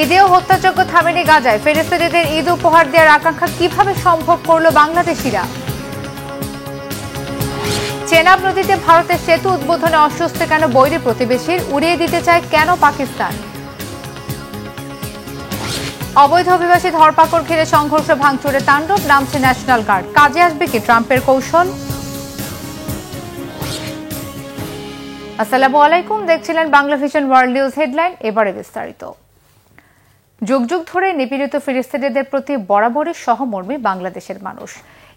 ঈদেও হত্যাযজ্ঞ থামেনি গাজায়। ফিলিস্তিনিদের ঈদ উপহার দেওয়ার আকাঙ্ক্ষা কিভাবে সম্ভব করল বাংলাদেশিরা? চেনাব নদীতে ভারতের সেতু উদ্বোধনে অস্বস্তি কেন বৈরী প্রতিবেশীর? উড়িয়ে দিতে চায় কেন পাকিস্তান? অবৈধ অভিবাসী ধরপাকড় ঘিরে সংঘর্ষ ভাঙচুরে তাণ্ডব, নামছে ন্যাশনাল গার্ড। কাজে আসবে কি ট্রাম্পের কৌশল? আসসালামু আলাইকুম, দেখছিলেন Bangla vision world news headline. এবারে বিস্তারিত। যুগ যুগ ধরে নিপীড়িত ফিলিস্তিনিদের প্রতি বরাবরই সহমর্মী বাংলাদেশের মানুষ।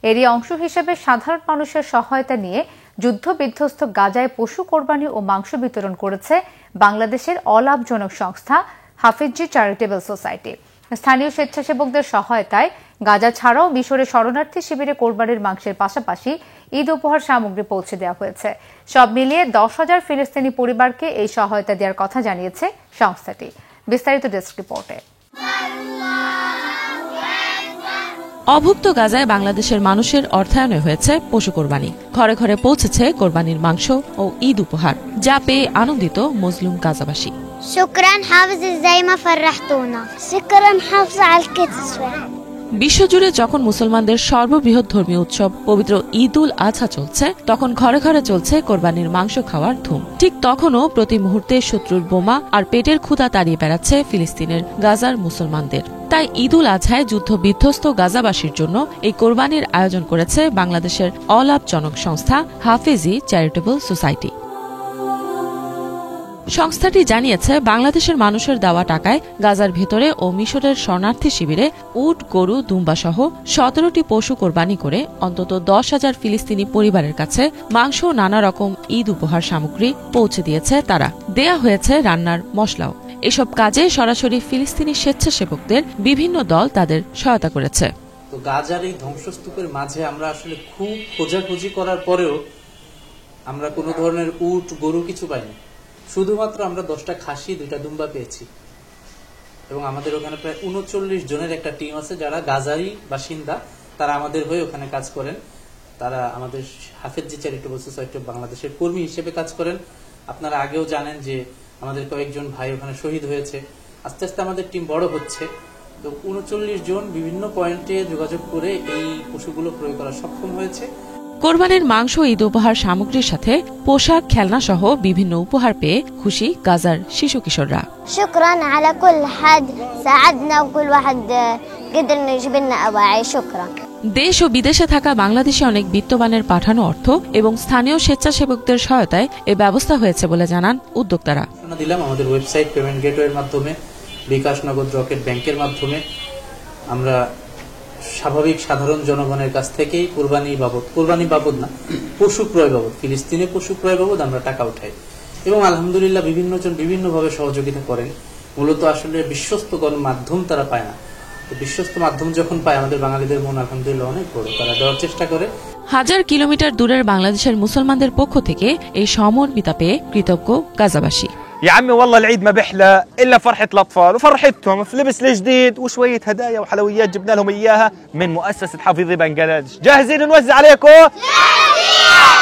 এরই অংশ হিসেবে সাধারণ মানুষের সহায়তা নিয়ে যুদ্ধ বিধ্বস্ত গাজায় পশু কোরবানি ও মাংস বিতরণ করেছে বাংলাদেশের অলাভজনক সংস্থা হাফিজি চ্যারিটেবল সোসাইটি। স্থানীয় স্বেচ্ছাসেবকদের সহায়তায় গাজা ছাড়াও মিশরে শরণার্থী শিবিরে কোরবানির মাংসের পাশাপাশি ঈদ উপহার সামগ্রী পৌঁছে দেওয়া হয়েছে। সব মিলিয়ে 10,000 ফিলিস্তিনি পরিবারকে এই সহায়তা দেওয়ার কথা জানিয়েছে সংস্থাটি। বিস্তারিত ডেস্ক রিপোর্টে। অভুক্ত গাজায় বাংলাদেশের মানুষের অর্থায়নে হয়েছে পশু কোরবানি। ঘরে ঘরে পৌঁছেছে কোরবানির মাংস ও ঈদ উপহার, যা পেয়ে আনন্দিত মজলুম গাজাবাসী। শুকরান হাফিজ, زي ما فرحتونا শুকরান হাফিজ আল কিসওয়া। বিশ্বজুড়ে যখন মুসলমানদের সর্ববৃহৎ ধর্মীয় উৎসব পবিত্র ঈদ উল আজহা চলছে, তখন ঘরে ঘরে চলছে কোরবানির মাংস খাওয়ার ধুম। ঠিক তখনও প্রতি মুহূর্তে শত্রুর বোমা আর পেটের ক্ষুধা তাড়িয়ে বেড়াচ্ছে ফিলিস্তিনের গাজার মুসলমানদের। তাই ঈদ উল আজহায় যুদ্ধ বিধ্বস্ত গাজাবাসীর জন্য এই কোরবানির আয়োজন করেছে বাংলাদেশের অলাভজনক সংস্থা হাফিজি চ্যারিটেবল সোসাইটি। সংস্থাটি জানিয়েছে, বাংলাদেশের মানুষের দেওয়া টাকায় গাজার ভেতরে ও মিশরের শরণার্থী শিবিরে উট, গরু, দুম্বা সহ 17টি পশু কোরবানি করে অন্তত 10,000 ফিলিস্তিনি পরিবারের কাছে মাংস ও নানা রকম ঈদ উপহার সামগ্রী পৌঁছে দিয়েছে তারা। দেয়া হয়েছে রান্নার মশলাও। এসব কাজে সরাসরি ফিলিস্তিনি স্বেচ্ছাসেবকদের বিভিন্ন দল তাদের সহায়তা করেছে। তো গাজার এই ধ্বংসস্তূপের মাঝে আমরা আসলে খুব খোঁজাখুঁজি করার পরেও আমরা কোনো ধরনের উট, গরু কিছু পাইনি। শুধুমাত্র আমরা 10টা খাসি, 2টা দুম্বা পেয়েছি। এবং আমাদের ওখানে প্রায় 39 জনের একটা টিম আছে যারা গাজারই বাসিন্দা। তারা আমাদের হয়ে ওখানে কাজ করেন। তারা আমাদের হাফিজি চ্যারিটেবল সোসাইটি অফ বাংলাদেশের কর্মী হিসেবে কাজ করেন। আপনারা আগেও জানেন যে আমাদের কয়েকজন ভাই ওখানে শহীদ হয়েছে। আস্তে আস্তে আমাদের টিম বড় হচ্ছে। তো 39 জন বিভিন্ন পয়েন্টে যোগাযোগ করে এই পশুগুলো ক্রয় করা সক্ষম হয়েছে। কোরবানির মাংস, ঈদ উপহার সামগ্রীর সাথে পোশাক, খেলনা সহ বিভিন্ন উপহার পেয়ে খুশি গাজার শিশু কিশোররা। শুকরান আলা কুল হাদ সাআদনা কুল ওয়াহিদ قدر يجيب لنا أواعي শুকরান। দেশ ও বিদেশে থাকা বাংলাদেশে অনেক বিত্তবানের পাঠানো অর্থ এবং স্থানীয় স্বেচ্ছাসেবকদের সহায়তায় এ ব্যবস্থা হয়েছে বলে জানান উদ্যোক্তারা। দিলাম আমাদের ওয়েবসাইট, পেমেন্ট গেটওয়ের মাধ্যমে, বিকাশ, নগদ, রকেট ব্যাংকের মাধ্যমে আমরা স্বাভাবিক সাধারণ জনগণের কাছ থেকেই কোরবানি বাবদ না, পশু ক্রয় বাবদ, ফিলিস্তিনে পশু ক্রয় বাবদ আমরা টাকা উঠাই। এবং আলহামদুলিল্লাহ বিভিন্ন জন বিভিন্নভাবে সহযোগিতা করেন। মূলত আসলে বিশ্বস্ত গণমাধ্যম তারা পায় না। তো বিশ্বস্ত মাধ্যম যখন পায়, আমাদের বাঙালিদের মন আলহামদুলিল্লাহ অনেক বড়, তারা দেওয়ার চেষ্টা করে। হাজার কিলোমিটার দূরের বাংলাদেশের মুসলমানদের পক্ষ থেকে এই সমর্মিতা পেয়ে কৃতজ্ঞ গাজাবাসী। يا عمي والله العيد ما بيحلى الا فرحه الاطفال وفرحتهم في لبس الجديد وشويه هدايا وحلويات جبنا لهم اياها من مؤسسه حافظي بنغلاديش. جاهزين نوزع عليكم؟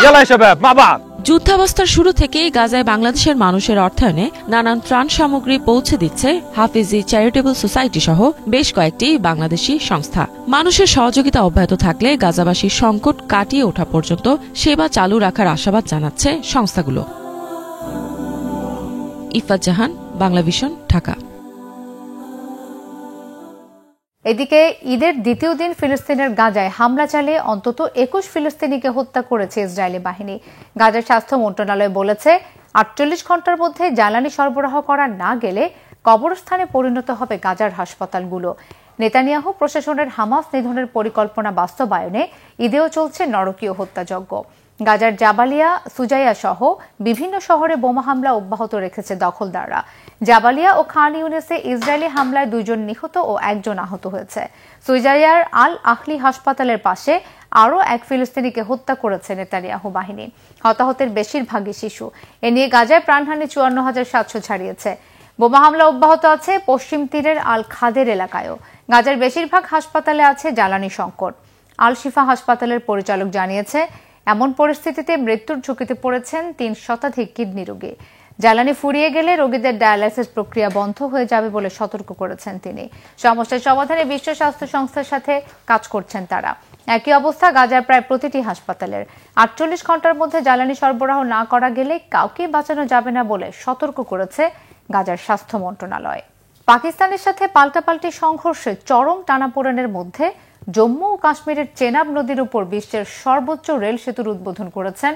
يلا يا شباب مع بعض. যুদ্ধাবস্থার শুরু থেকেই গাজায় বাংলাদেশের মানুষের অর্থায়নে নানান ত্রাণ সামগ্রী পৌঁছে দিচ্ছে হাফিজি চ্যারিটেবল সোসাইটি সহ বেশ কয়েকটি বাংলাদেশি সংস্থা। মানুষের সহযোগিতা অব্যাহত থাকলে গাজাবাসীর সংকট কাটিয়ে ওঠা পর্যন্ত সেবা চালু রাখার আশাবাদ জানাচ্ছে সংস্থাগুলো। ইফাত জাহান, বাংলা ভিশন, ঢাকা। এদিকে ঈদের দ্বিতীয় দিন ফিলিস্তিনের গাজায় হামলা চালিয়ে অন্তত 21 ফিলিস্তিনিকে হত্যা করেছে ইসরায়েলি বাহিনী। গাজার স্বাস্থ্য মন্ত্রণালয় বলেছে, 48 ঘণ্টার মধ্যে জ্বালানি সরবরাহ করা না গেলে কবরস্থানে পরিণত হবে গাজার হাসপাতালগুলো। নেতানিয়াহু প্রশাসনের হামাস নিধনের পরিকল্পনা বাস্তবায়নে ঈদেও চলছে নরকীয় হত্যাযজ্ঞ। গাজার জাবালিয়া, সুজাইয়া সহ বিভিন্ন শহরে বোমা হামলা অব্যাহত রেখেছে দখলদাররা। জাবালিয়া ও খান ইউনিসে ইসরায়েলি হামলায় 2 জন নিহত ও 1 জন আহত হয়েছে। সুজাইয়ার আল আখলি হাসপাতালের পাশে আরও 1 ফিলিস্তিনিকে হত্যা করেছে নেতানিয়াহু বাহিনী। হতাহতের বেশিরভাগই শিশু। এ নিয়ে গাজায় প্রাণহানি 54,700 ছাড়িয়েছে। বোমা হামলা অব্যাহত আছে পশ্চিম তীরের আল খাদের এলাকায়ও। গাজার বেশিরভাগ হাসপাতালে আছে জ্বালানি সংকট। আল শিফা হাসপাতালের পরিচালক জানিয়েছে, এমন পরিস্থিতিতে মৃত্যুর ঝুঁকিতে পড়েছেন 3 শতাধিক কিডনি রোগী। জ্বালানি ফুরিয়ে গেলে রোগীদের ডায়ালাইসিস প্রক্রিয়া বন্ধ হয়ে যাবে বলে সতর্ক করেছেন তিনি। সমস্যার সমাধানে বিশ্ব স্বাস্থ্য সংস্থার সাথে কাজ করছেন তারা। একই অবস্থা গাজার প্রায় প্রতিটি হাসপাতালের। 48 ঘন্টার মধ্যে জ্বালানি সরবরাহ না করা গেলে কাউকে বাঁচানো যাবে না বলে সতর্ক করেছে গাজার স্বাস্থ্য মন্ত্রণালয়। পাকিস্তানের সাথে পাল্টাপাল্টি সংঘর্ষে চরম টানাপোড়েনের মধ্যে জম্মু ও কাশ্মীরের চেনাব নদীর উপর বিশ্বের সর্বোচ্চ রেল সেতুর উদ্বোধন করেছেন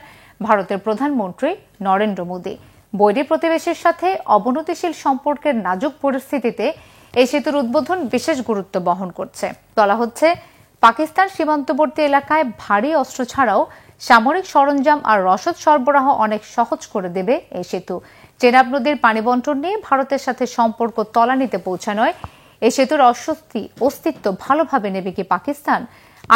ভারতের প্রধানমন্ত্রী নরেন্দ্র মোদী। বৈরী প্রতিবেশীর সাথে অবনতিশীল সম্পর্কের নাজুক পরিস্থিতিতে এই সেতুর উদ্বোধন বিশেষ গুরুত্ব বহন করছে। বলা হচ্ছে, পাকিস্তান সীমান্তবর্তী এলাকায় ভারী অস্ত্র ছাড়াও সামরিক সরঞ্জাম আর রসদ সরবরাহ অনেক সহজ করে দেবে এই সেতু। চেনাব নদীর পানি বন্টন নিয়ে ভারতের সাথে সম্পর্ক তলানিতে পৌঁছানোয় এই সেতুর অস্তিত্ব ভালোভাবে নেবে কি পাকিস্তান?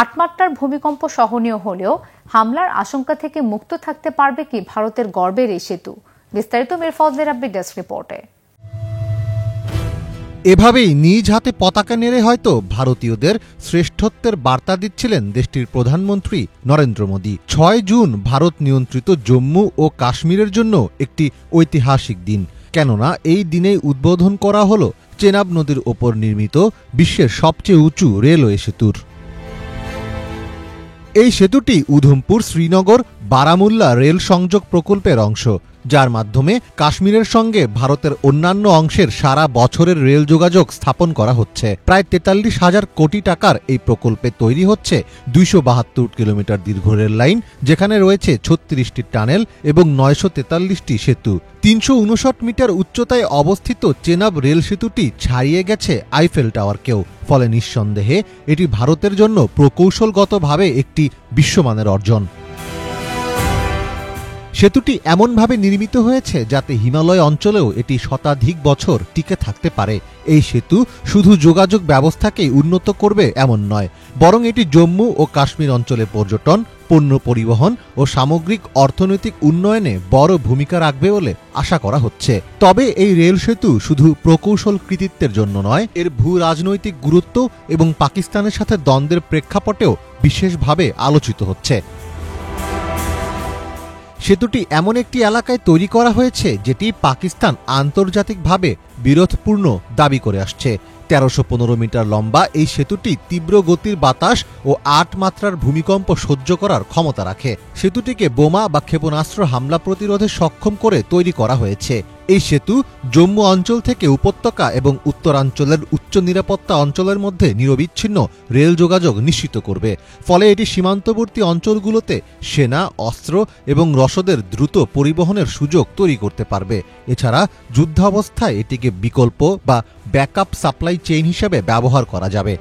8 মাত্রার ভূমিকম্প সহনীয় হলেও হামলার আশঙ্কা থেকে মুক্ত থাকতে পারবে কি ভারতের গর্বের এই সেতু? বিস্তারিত মীর ফজলে রাব্বি ডেস্ক রিপোর্টে। এভাবেই নিজ হাতে পতাকা নেড়ে হয়তো ভারতীয়দের শ্রেষ্ঠত্বের বার্তা দিচ্ছিলেন দেশটির প্রধানমন্ত্রী নরেন্দ্র মোদী। 6 জুন ভারত নিয়ন্ত্রিত জম্মু ও কাশ্মীরের জন্য একটি ঐতিহাসিক দিন, কেননা এই দিনেই উদ্বোধন করা হল চেনাব নদীর ওপর নির্মিত বিশ্বের সবচেয়ে উঁচু রেলওয়ে সেতুর। এই সেতুটি উধমপুর শ্রীনগর বারামুল্লা রেল সংযোগ প্রকল্পের অংশ, যার মাধ্যমে কাশ্মীরের সঙ্গে ভারতের অন্যান্য অংশের সারা বছরের রেল যোগাযোগ স্থাপন করা হচ্ছে। প্রায় 43,000 কোটি টাকার এই প্রকল্পে তৈরি হচ্ছে 272 কিলোমিটার দীর্ঘ রেল লাইন, যেখানে রয়েছে 36টি টানেল এবং 943টি সেতু। 359 মিটার উচ্চতায় অবস্থিত চেনাব রেল সেতুটি ছাড়িয়ে গেছে আইফেল টাওয়ারকেও। ফলে নিঃসন্দেহে এটি ভারতের জন্য প্রকৌশলগতভাবে একটি বিশ্বমানের অর্জন। সেতুটি এমনভাবে নির্মিত হয়েছে যাতে হিমালয় অঞ্চলেও এটি শতাধিক বছর টিকে থাকতে পারে। এই সেতু শুধু যোগাযোগ ব্যবস্থাকেই উন্নত করবে এমন নয়, বরং এটি জম্মু ও কাশ্মীর অঞ্চলে পর্যটন, পণ্য পরিবহন ও সামগ্রিক অর্থনৈতিক উন্নয়নে বড় ভূমিকা রাখবে বলে আশা করা হচ্ছে। তবে এই রেল সেতু শুধু প্রকৌশল কৃতিত্বের জন্য নয়, এর ভূ রাজনৈতিক গুরুত্ব এবং পাকিস্তানের সাথে দ্বন্দ্বের প্রেক্ষাপটেও বিশেষভাবে আলোচিত হচ্ছে। সেতুটি এমন একটি এলাকায় তৈরি করা হয়েছে যেটি পাকিস্তান আন্তর্জাতিকভাবে বিরোধপূর্ণ দাবি করে আসছে। 1315 মিটার লম্বা এই সেতুটি তীব্র গতির বাতাস ও 8 মাত্রার ভূমিকম্প সহ্য করার ক্ষমতা রাখে। সেতুটিকে বোমা বা ক্ষেপণাস্ত্র হামলা প্রতিরোধে সক্ষম করে তৈরি করা হয়েছে। এই সেতু জম্মু অঞ্চল থেকে উপত্যকা এবং উত্তরাঞ্চলের উচ্চ নিরাপত্তা অঞ্চলের মধ্যে নিরবিচ্ছিন্ন রেল যোগাযোগ নিশ্চিত করবে। ফলে এটি সীমান্তবর্তী অঞ্চলগুলোতে সেনা, অস্ত্র এবং রসদের দ্রুত পরিবহনের সুযোগ তৈরি করতে পারবে। এছাড়া যুদ্ধাবস্থায় এটিকে বিকল্প বা ব্যাকআপ সাপ্লাই চেইন হিসেবে ব্যবহার করা যাবে।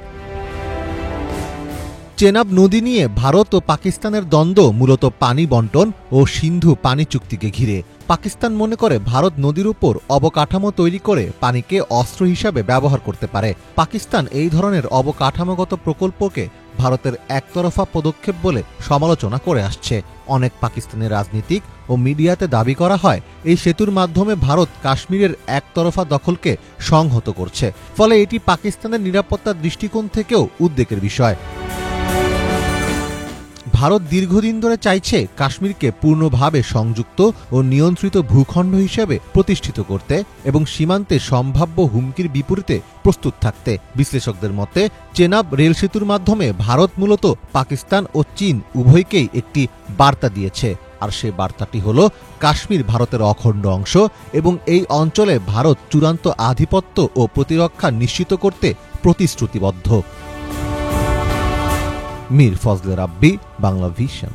চেনাব নদী নিয়ে ভারত ও পাকিস্তানের দ্বন্দ্ব মূলত পানি বন্টন ও সিন্ধু পানি চুক্তিকে ঘিরে। পাকিস্তান মনে করে ভারত নদীর উপর অবকাঠামো তৈরি করে পানিকে অস্ত্র হিসাবে ব্যবহার করতে পারে। পাকিস্তান এই ধরনের অবকাঠামোগত প্রকল্পকে ভারতের একতরফা পদক্ষেপ বলে সমালোচনা করে আসছে। অনেক পাকিস্তানি রাজনীতিক ও মিডিয়াতে দাবি করা হয় এই সেতুর মাধ্যমে ভারত কাশ্মীরের একতরফা দখলকে সংহত করছে। ফলে এটি পাকিস্তানের নিরাপত্তার দৃষ্টিকোণ থেকেও উদ্বেগের বিষয়। ভারত দীর্ঘদিন ধরে চাইছে কাশ্মীরকে পূর্ণভাবে সংযুক্ত ও নিয়ন্ত্রিত ভূখণ্ড হিসেবে প্রতিষ্ঠিত করতে এবং সীমান্তে সম্ভাব্য হুমকির বিপরীতে প্রস্তুত থাকতে। বিশ্লেষকদের মতে চেনাব রেল সেতুর মাধ্যমে ভারত মূলত পাকিস্তান ও চীন উভয়কেই একটি বার্তা দিয়েছে, আর সে বার্তাটি হল কাশ্মীর ভারতের অখণ্ড অংশ এবং এই অঞ্চলে ভারত চূড়ান্ত আধিপত্য ও প্রতিরক্ষা নিশ্চিত করতে প্রতিশ্রুতিবদ্ধ। মীর ফজলে রাব্বি, বাংলা ভিশন।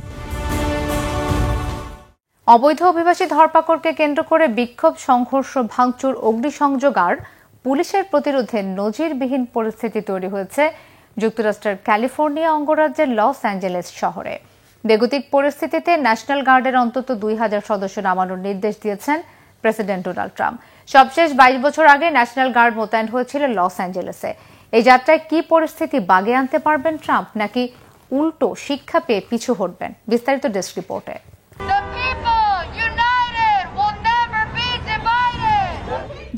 অবৈধ অভিবাসী ধরপাকড়কে কেন্দ্র করে বিক্ষোভ, সংঘর্ষ, ভাঙচুর, অগ্নিসংযোগ আর পুলিশের প্রতিরোধে নজিরবিহীন পরিস্থিতি তৈরি হয়েছে যুক্তরাষ্ট্রের ক্যালিফোর্নিয়া অঙ্গরাজ্যের লস অ্যাঞ্জেলেস শহরে। বেগতিক পরিস্থিতিতে ন্যাশনাল গার্ডের অন্তত 2000 সদস্য নামানোর নির্দেশ দিয়েছেন প্রেসিডেন্ট ডোনাল্ড ট্রাম্প। সবশেষ 22 বছর আগে ন্যাশনাল গার্ড মোতায়েন হয়েছিল লস অ্যাঞ্জেলেসে। এই যাত্রায় কি পরিস্থিতি বাগে আনতে পারবেন ট্রাম্প, নাকি উল্টো শিক্ষা পেয়ে পিছু হটবেন? বিস্তারিত ডেস্ক রিপোর্টে।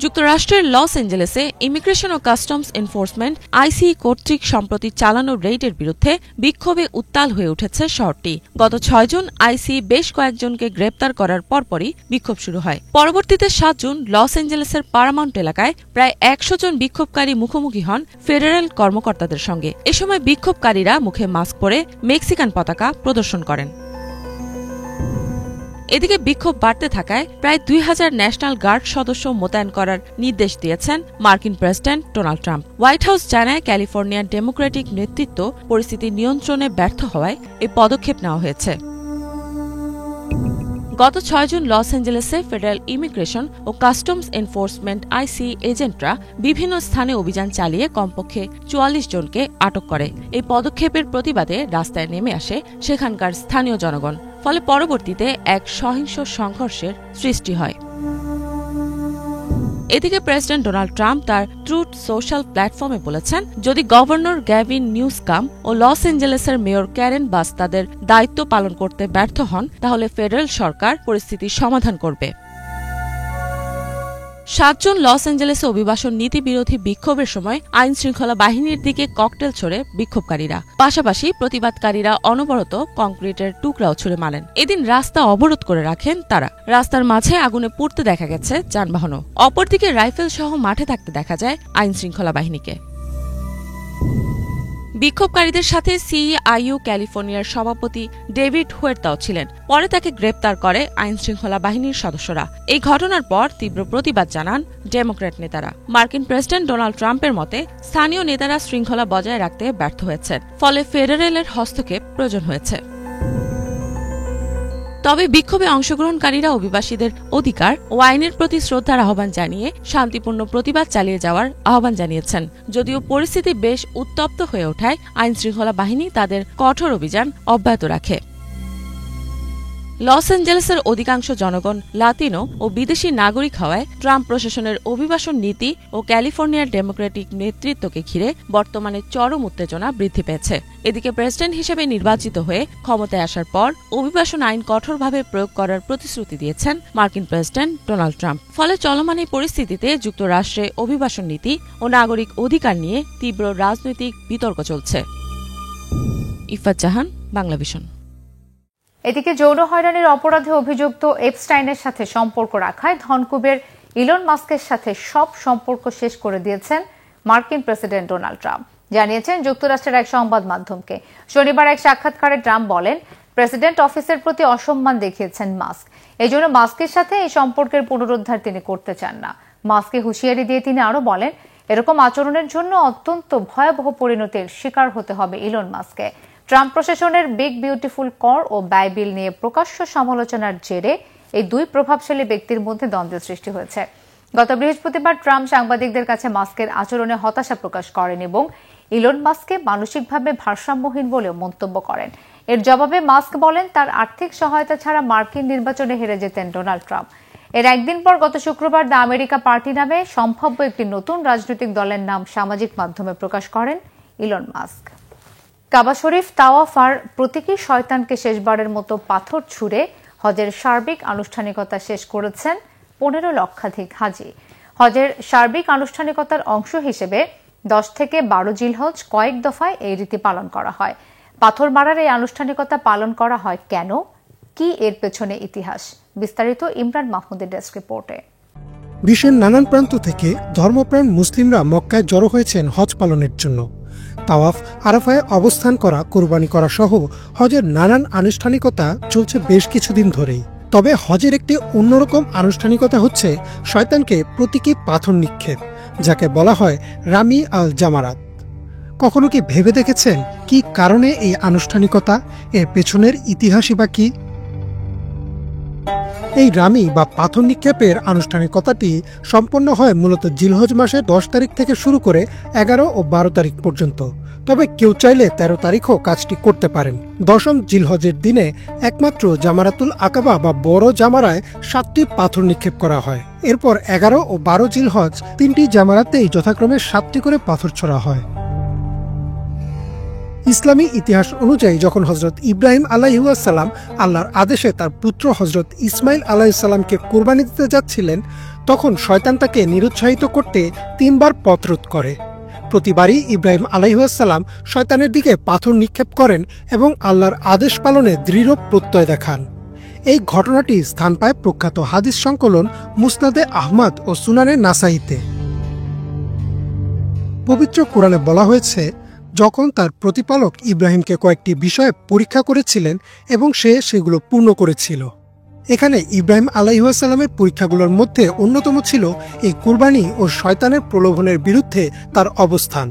যুক্তরাষ্ট্রের লস এঞ্জেলেসে ইমিগ্রেশন ও কাস্টমস এনফোর্সমেন্ট আইসি কর্তৃক সম্প্রতি চালানো রেইডের বিরুদ্ধে বিক্ষোভে উত্তাল হয়ে উঠেছে শহরটি। গত 6 জুন আইসি বেশ কয়েকজনকে গ্রেপ্তার করার পরপরই বিক্ষোভ শুরু হয়। পরবর্তীতে 7 জুন লস এঞ্জেলেসের পারামাউন্ট এলাকায় প্রায় 100 জন বিক্ষোভকারী মুখোমুখি হন ফেডারেল কর্মকর্তাদের সঙ্গে। এ সময় বিক্ষোভকারীরা মুখে মাস্ক পরে মেক্সিকান পতাকা প্রদর্শন করেন। এদিকে বিক্ষোভ বাড়তে থাকায় প্রায় 2000 ন্যাশনাল গার্ড সদস্য মোতায়েন করার নির্দেশ দিয়েছেন মার্কিন president Donald Trump. White house জানায়, ক্যালিফোর্নিয়ার ডেমোক্রেটিক নেতৃত্ব পরিস্থিতি নিয়ন্ত্রণে ব্যর্থ হওয়ায় এই পদক্ষেপ নেওয়া হয়েছে। গত 6 জুন লস এঞ্জেলেসে ফেডারেল ইমিগ্রেশন ও কাস্টমস এনফোর্সমেন্ট আইসি এজেন্টরা বিভিন্ন স্থানে অভিযান চালিয়ে কমপক্ষে 44 জনকে আটক করে। এই পদক্ষেপের প্রতিবাদে রাস্তায় নেমে আসে সেখানকার স্থানীয় জনগণ। ফলে পরবর্তীতে এক সহিংস সংঘর্ষের সৃষ্টি হয়। এদিকে প্রেসিডেন্ট ডোনাল্ড ট্রাম্প তার ট্রুথ সোশ্যাল প্ল্যাটফর্মে বলেছেন, যদি গভর্নর গ্যাভিন নিউসকাম ও লস এঞ্জেলেসের মেয়র ক্যারেন বাস তাদের দায়িত্ব পালন করতে ব্যর্থ হন, তাহলে ফেডারেল সরকার পরিস্থিতির সমাধান করবে। 7 জুন লস এঞ্জেলেসে অভিবাসন নীতি বিরোধী বিক্ষোভের সময় আইন শৃঙ্খলা বাহিনীর দিকে ককটেল ছোড়ে বিক্ষোভকারীরা। পাশাপাশি প্রতিবাদকারীরা অনবরত কংক্রিটের টুকরাও ছুড়ে মারেন। এদিন রাস্তা অবরোধ করে রাখেন তারা। রাস্তার মাঝে আগুনে পুড়তে দেখা গেছে যানবাহনও। অপরদিকে রাইফেল সহ মাঠে থাকতে দেখা যায় আইন শৃঙ্খলা বাহিনীকে। বিক্ষোভকারীদের সাথে সিআইইউ ক্যালিফোর্নিয়ার সভাপতি ডেভিড হুয়ের্তাও ছিলেন। পরে তাকে গ্রেপ্তার করে আইন শৃঙ্খলা বাহিনীর সদস্যরা। এই ঘটনার পর তীব্র প্রতিবাদ জানান ডেমোক্র্যাট নেতারা। মার্কিন প্রেসিডেন্ট ডোনাল্ড ট্রাম্পের মতে, স্থানীয় নেতারা শৃঙ্খলা বজায় রাখতে ব্যর্থ হয়েছেন, ফলে ফেডারেলের হস্তক্ষেপ প্রয়োজন হয়েছে। তবে বিক্ষোভে অংশগ্রহণকারীরা অভিবাসীদের অধিকার ও আইনের প্রতি শ্রদ্ধার আহ্বান জানিয়ে শান্তিপূর্ণ প্রতিবাদ চালিয়ে যাওয়ার আহ্বান জানিয়েছেন। যদিও পরিস্থিতি বেশ উত্তপ্ত হয়ে ওঠায় আইন শৃঙ্খলা বাহিনী তাদের কঠোর অভিযান অব্যাহত রাখে। লস এঞ্জেলেসের অধিকাংশ জনগণ লাতিনো ও বিদেশি নাগরিক হওয়ায় ট্রাম্প প্রশাসনের অভিবাসন নীতি ও ক্যালিফোর্নিয়ার ডেমোক্রেটিক নেতৃত্বকে ঘিরে বর্তমানে চরম উত্তেজনা বৃদ্ধি পেয়েছে। এদিকে প্রেসিডেন্ট হিসেবে নির্বাচিত হয়ে ক্ষমতায় আসার পর অভিবাসন আইন কঠোরভাবে প্রয়োগ করার প্রতিশ্রুতি দিয়েছেন মার্কিন প্রেসিডেন্ট ডোনাল্ড ট্রাম্প। ফলে চলমান এই পরিস্থিতিতে যুক্তরাষ্ট্রে অভিবাসন নীতি ও নাগরিক অধিকার নিয়ে তীব্র রাজনৈতিক বিতর্ক চলছে। ইফাত জাহান, বাংলাভিশন। এদিকে যৌন হয়রানির অপরাধে অভিযুক্ত এপস্টাইনের সাথে সম্পর্ক রাখায় ধনকুবের ইলন মাস্কের সাথে সব সম্পর্ক শেষ করে দিয়েছেন মার্কিন প্রেসিডেন্ট ডোনাল্ড ট্রাম্প, জানিয়েছেন যুক্তরাষ্ট্রের এক সংবাদ মাধ্যমকে। শনিবার এক সাক্ষাৎকারে ট্রাম্প বলেন, প্রেসিডেন্ট অফিসের প্রতি অসম্মান দেখিয়েছেন মাস্ক, এই জন্য মাস্কের সাথে এই সম্পর্কের পুনরুদ্ধার তিনি করতে চান না। মাস্ককে হুঁশিয়ারি দিয়ে তিনি আরো বলেন, এরকম আচরণের জন্য অত্যন্ত ভয়াবহ পরিণতির শিকার হতে হবে ইলন মাস্ককে। ট্রাম্প প্রশাসনের বিগ বিউটিফুল কর ও ব্যয় বিল নিয়ে প্রকাশ্য সমালোচনার জেরে এই দুই প্রভাবশালী ব্যক্তির মধ্যে দ্বন্দ্বের সৃষ্টি হয়েছে। গত বৃহস্পতিবার ট্রাম্প সাংবাদিকদের কাছে মাস্কের আচরণে হতাশা প্রকাশ করেন এবং ইলন মাস্ককে মানসিকভাবে ভারসাম্যহীন বলেও মন্তব্য করেন। এর জবাবে মাস্ক বলেন, তার আর্থিক সহায়তা ছাড়া মার্কিন নির্বাচনে হেরে যেতেন ডোনাল্ড ট্রাম্প। এর একদিন পর গত শুক্রবার দ্য আমেরিকা পার্টি নামে সম্ভাব্য একটি নতুন রাজনৈতিক দলের নাম সামাজিক মাধ্যমে প্রকাশ করেন ইলন মাস্ক। কাবা শরীফ তাওয়াফ আর প্রতীকী শয়তানকে শেষবারের মতো পাথর ছুঁড়ে হজের সার্বিক আনুষ্ঠানিকতা শেষ করেছেন 15 লক্ষাধিক হাজি। হজের সার্বিক আনুষ্ঠানিকতার অংশ হিসেবে 10 থেকে 12 জিলহজ কয়েক দফায় এই রীতি পালন করা হয়। পাথর মারার এই আনুষ্ঠানিকতা পালন করা হয় কেন, কি এর পেছনে ইতিহাস, বিস্তারিত ইমরান মাহমুদের ডেস্ক রিপোর্টে। বিশ্বের নানান প্রান্ত থেকে ধর্মপ্রাণ মুসলিমরা মক্কায় জড়ো হয়েছেন হজ পালনের জন্য। তাওয়াফ, আরাফায় অবস্থান করা, কোরবানি করা সহ হজের নানান আনুষ্ঠানিকতা চলছে বেশ কিছুদিন ধরেই। তবে হজের একটি অন্যরকম আনুষ্ঠানিকতা হচ্ছে শয়তানকে প্রতীকী পাথর নিক্ষেপ, যাকে বলা হয় রামি আল জামারাত। কখনো কি ভেবে দেখেছেন কি কারণে এই আনুষ্ঠানিকতা, এর পেছনের ইতিহাসই বা কি? এই রামি বা পাথর নিক্ষেপের আনুষ্ঠানিকতাটি সম্পন্ন হয় মূলত জিলহজ মাসের 10 তারিখ থেকে শুরু করে 11 ও 12 তারিখ পর্যন্ত। তবে কেউ চাইলে 13 তারিখও কাজটি করতে পারেন। 10ম জিলহজের দিনে একমাত্র জামারাতুল আকাবা বা বড় জামারায় 7টি পাথর নিক্ষেপ করা হয়। এরপর 11 ও 12 জিলহজ 3টি জামারাতেই যথাক্রমে 7টি করে পাথর ছোড়া হয়। ইসলামী ইতিহাস অনুযায়ী যখন হজরত ইব্রাহিম আলাইহিসসালাম আল্লাহর আদেশে তার পুত্র হজরত ইসমাইল আলাইহিসসালামকে কোরবানি দিতে যাচ্ছিলেন, তখন শয়তান তাকে নিরুৎসাহিত করতে 3 বার পথরোধ করে। প্রতিবারই ইব্রাহিম আলাইহিসসালাম শয়তানের দিকে পাথর নিক্ষেপ করেন এবং আল্লাহর আদেশ পালনে দৃঢ় প্রত্যয় দেখান। এই ঘটনাটি স্থান পায় প্রখ্যাত হাদিস সংকলন মুসনাদে আহমদ ও সুনানে নাসাইতে। পবিত্র কোরআনে বলা হয়েছে, যখন তার প্রতিপালক ইব্রাহিমকে কয়েকটি বিষয়ে পরীক্ষা করেছিলেন এবং সে সেগুলো পূর্ণ করেছিল। এখানে ইব্রাহিম আলাইহিসসালামের পরীক্ষাগুলোর মধ্যে অন্যতম ছিল এই কুরবানি ও শয়তানের প্রলোভনের বিরুদ্ধে তার অবস্থান।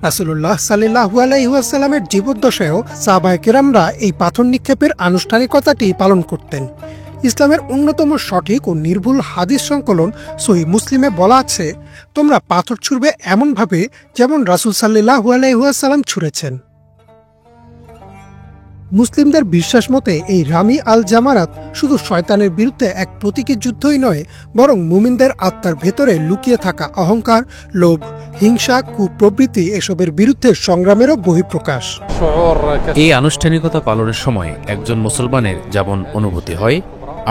রাসূলুল্লাহ সাল্লাল্লাহু আলাইহি ওয়াসাল্লামের জীবদ্দশায়ও সাহাবায়ে কেরামরা এই পাথর নিক্ষেপের আনুষ্ঠানিকতাটি পালন করতেন। ইসলামের অন্যতম সঠিক ও নির্ভুল হাদিস সংকলন সহিহ মুসলিমে বলা আছে, তোমরা পাথর ছুঁড়বে এমনভাবে যেমন রাসূল সাল্লাল্লাহু আলাইহি ওয়াসাল্লাম ছুঁড়েছেন। মুসলিমদের বিশ্বাস মতে এই রামি আল জামারাত শুধু শয়তানের বিরুদ্ধে এক প্রতীকী যুদ্ধই নয়, বরং মুমিনদের আত্মার ভেতরে লুকিয়ে থাকা অহংকার, লোভ, হিংসা, কুপ্রবৃত্তি এসবের বিরুদ্ধে সংগ্রামেরও বহিঃপ্রকাশ। এই আনুষ্ঠানিকতা পালনের সময় একজন মুসলমানের যেমন অনুভূতি হয়,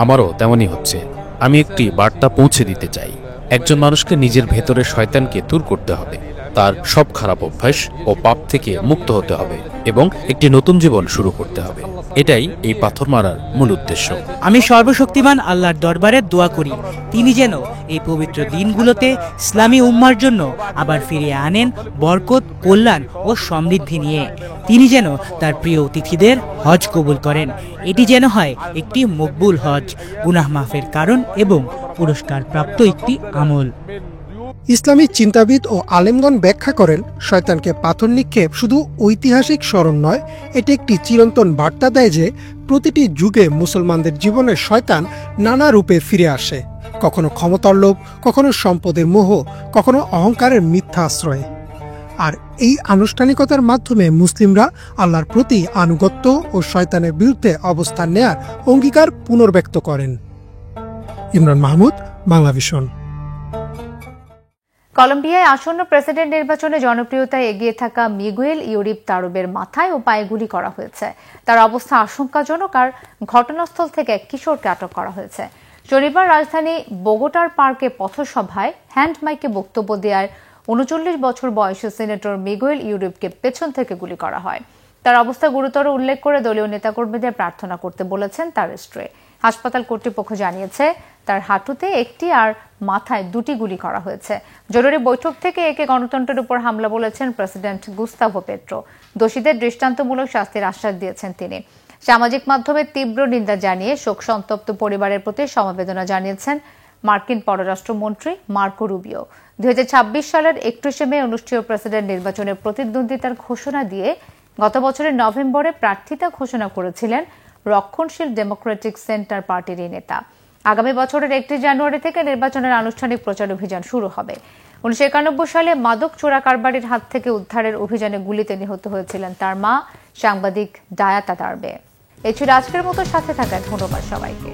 আমারও তেমনই হচ্ছে। আমি একটি বার্তা পৌঁছে দিতে চাই। একজন মানুষকে নিজের ভেতরে শয়তানকে দূর করতে হবে, তার সব খারাপ অভ্যাস ও পাপ থেকে মুক্ত হতে হবে এবং একটি নতুন জীবন শুরু করতে হবে। এটাই এই পাথর মারার মূল উদ্দেশ্য। আমি সর্বশক্তিমান আল্লাহর দরবারে দোয়া করি, তিনি যেন এই পবিত্র দিনগুলোতে ইসলামী উম্মার জন্য আবার ফিরিয়ে আনেন বরকত, কল্যাণ ও সমৃদ্ধি নিয়ে। তিনি যেন তার প্রিয় অতিথিদের হজ কবুল করেন। এটি যেন হয় একটি মকবুল হজ, গুনাহ মাফের কারণ এবং পুরস্কার প্রাপ্ত একটি আমল। ইসলামী চিন্তাবিদ ও আলেমগণ ব্যাখ্যা করেন, শয়তানকে পাথর নিক্ষেপ শুধু ঐতিহাসিক স্মরণ নয়, এটি একটি চিরন্তন বার্তা দেয় যে প্রতিটি যুগে মুসলমানদের জীবনে শয়তান নানা রূপে ফিরে আসে, কখনো ক্ষমতার লোভ, কখনো সম্পদের মোহ, কখনো অহংকারের মিথ্যা আশ্রয়ে। আর এই আনুষ্ঠানিকতার মাধ্যমে মুসলিমরা আল্লাহর প্রতি আনুগত্য ও শয়তানের বিরুদ্ধে অবস্থান নেয়ার অঙ্গীকার পুনর্ব্যক্ত করেন। ইমরান মাহমুদ, বাংলাভিশন। কলম্বিয়ায় আসন্ন প্রেসিডেন্ট নির্বাচনে জনপ্রিয়তায় এগিয়ে থাকা মিগুয়েল ইউরিব তারুবের মাথায় ও পায়ে গুলি করা হয়েছে। তার অবস্থা আশঙ্কাজনক আর ঘটনাস্থল থেকে এক কিশোরকে আটক করা হয়েছে। শনিবার রাজধানী বোগোটার পার্কে পথসভায় হ্যান্ড মাইকে বক্তব্য দেওয়ার 39 বছর বয়সী সিনেটর মিগুয়েল ইউরিবকে পেছন থেকে গুলি করা হয়। তার অবস্থা গুরুতর উল্লেখ করে দলীয় নেতাকর্মীদের প্রার্থনা করতে বলেছেন তার স্ত্রী। হাসপাতাল কর্তৃপক্ষ জানিয়েছে, তার হাঁটুতে একটি আর মাথায় 2টি গুলি করা হয়েছে। জরুরি বৈঠক থেকে একে গণতন্ত্রের উপর হামলা বলেছেন প্রেসিডেন্ট গুস্তাভো পেট্রো। দোষীদের দৃষ্টান্তমূলক শাস্তির আশ্বাস দিয়েছেন তিনি। সামাজিক মাধ্যমে তীব্র নিন্দা জানিয়ে শোক সন্তপ্ত পরিবারের প্রতি সমবেদনা জানিয়েছেন মার্কিন পররাষ্ট্রমন্ত্রী মার্কো রুবিও। 2026 সালের 31 মে অনুষ্ঠেয় প্রেসিডেন্ট নির্বাচনের প্রতিদ্বন্দ্বিতার ঘোষণা দিয়ে গত বছরের নভেম্বরে প্রার্থিতা ঘোষণা করেছিলেন রক্ষণশীল ডেমোক্রেটিক সেন্টার পার্টির এই নেতা। আগামী বছরের 1 জানুয়ারি থেকে নির্বাচনের আনুষ্ঠানিক প্রচার অভিযান শুরু হবে। 1991 সালে মাদক চোরা কারবারির হাত থেকে উদ্ধারের অভিযানে গুলিতে নিহত হয়েছিলেন তার মা, সাংবাদিক ডায়াতা তারবে। এই ছিল আজকের মতো, সাথে থাকার ধন্যবাদ সবাইকে।